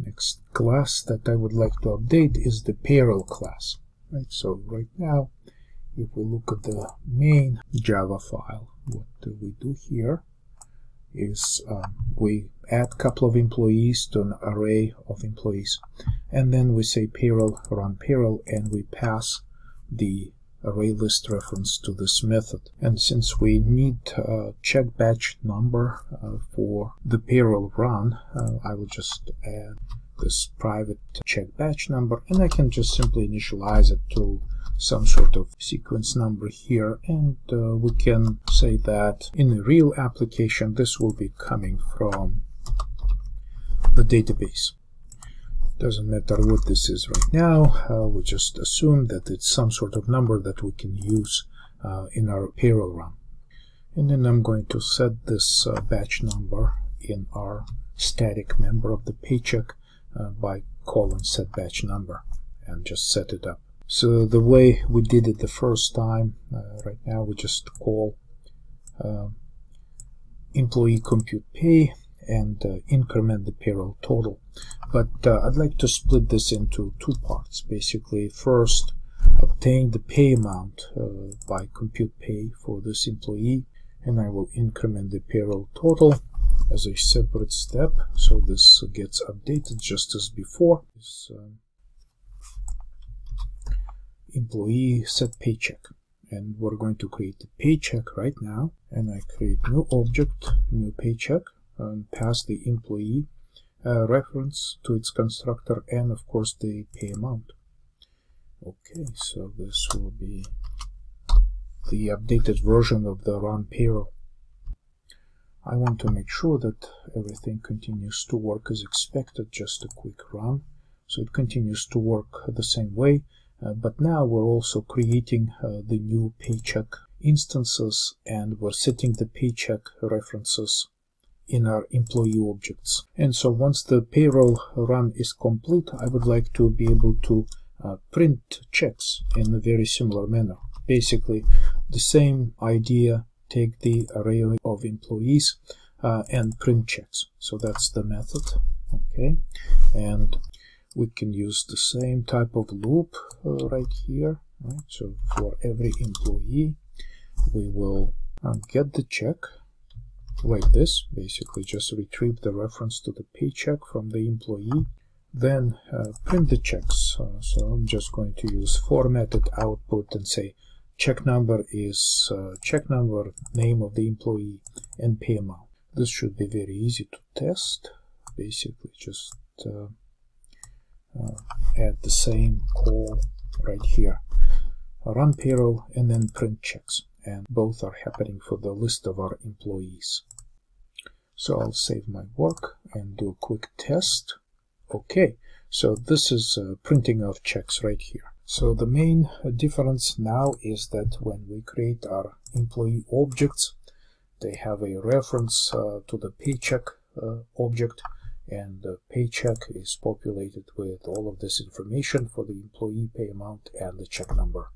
Next class that I would like to update is the payroll class. Right, so right now, if we look at the main Java file, what we do here is we add a couple of employees to an array of employees, and then we say payroll, run payroll, and we pass the array list reference to this method. And since we need a check batch number for the payroll run, I will just add this private check batch number, and I can just simply initialize it to some sort of sequence number here, and we can say that in a real application this will be coming from the database. Doesn't matter what this is right now, we just assume that it's some sort of number that we can use in our payroll run. And then I'm going to set this batch number in our static member of the PayCheck by colon set batch number, and just set it up. So the way we did it the first time, right now we just call employee compute pay and increment the payroll total. But I'd like to split this into two parts. Basically, first obtain the pay amount by compute pay for this employee, and I will increment the payroll total as a separate step, so this gets updated just as before. This employee set paycheck, and we're going to create the paycheck right now, and I create new object, new paycheck, and pass the employee reference to its constructor, and of course the pay amount. Okay, so this will be the updated version of the run payroll. I want to make sure that everything continues to work as expected. Just a quick run, so it continues to work the same way, but now we're also creating the new paycheck instances, and we're setting the paycheck references in our employee objects. And so once the payroll run is complete, I would like to be able to print checks in a very similar manner. Basically the same idea, take the array of employees and print checks. So that's the method. Okay, and we can use the same type of loop right here. Right? So for every employee we will get the check like this, basically just retrieve the reference to the paycheck from the employee, then print the checks. So I'm just going to use formatted output and say check number is check number, name of the employee, and pay amount. This should be very easy to test. Basically just add the same call right here, run payroll, and then print checks, and both are happening for the list of our employees. So I'll save my work and do a quick test. Okay, so this is printing of checks right here. So the main difference now is that when we create our employee objects, they have a reference to the paycheck object, and the paycheck is populated with all of this information for the employee, pay amount, and the check number.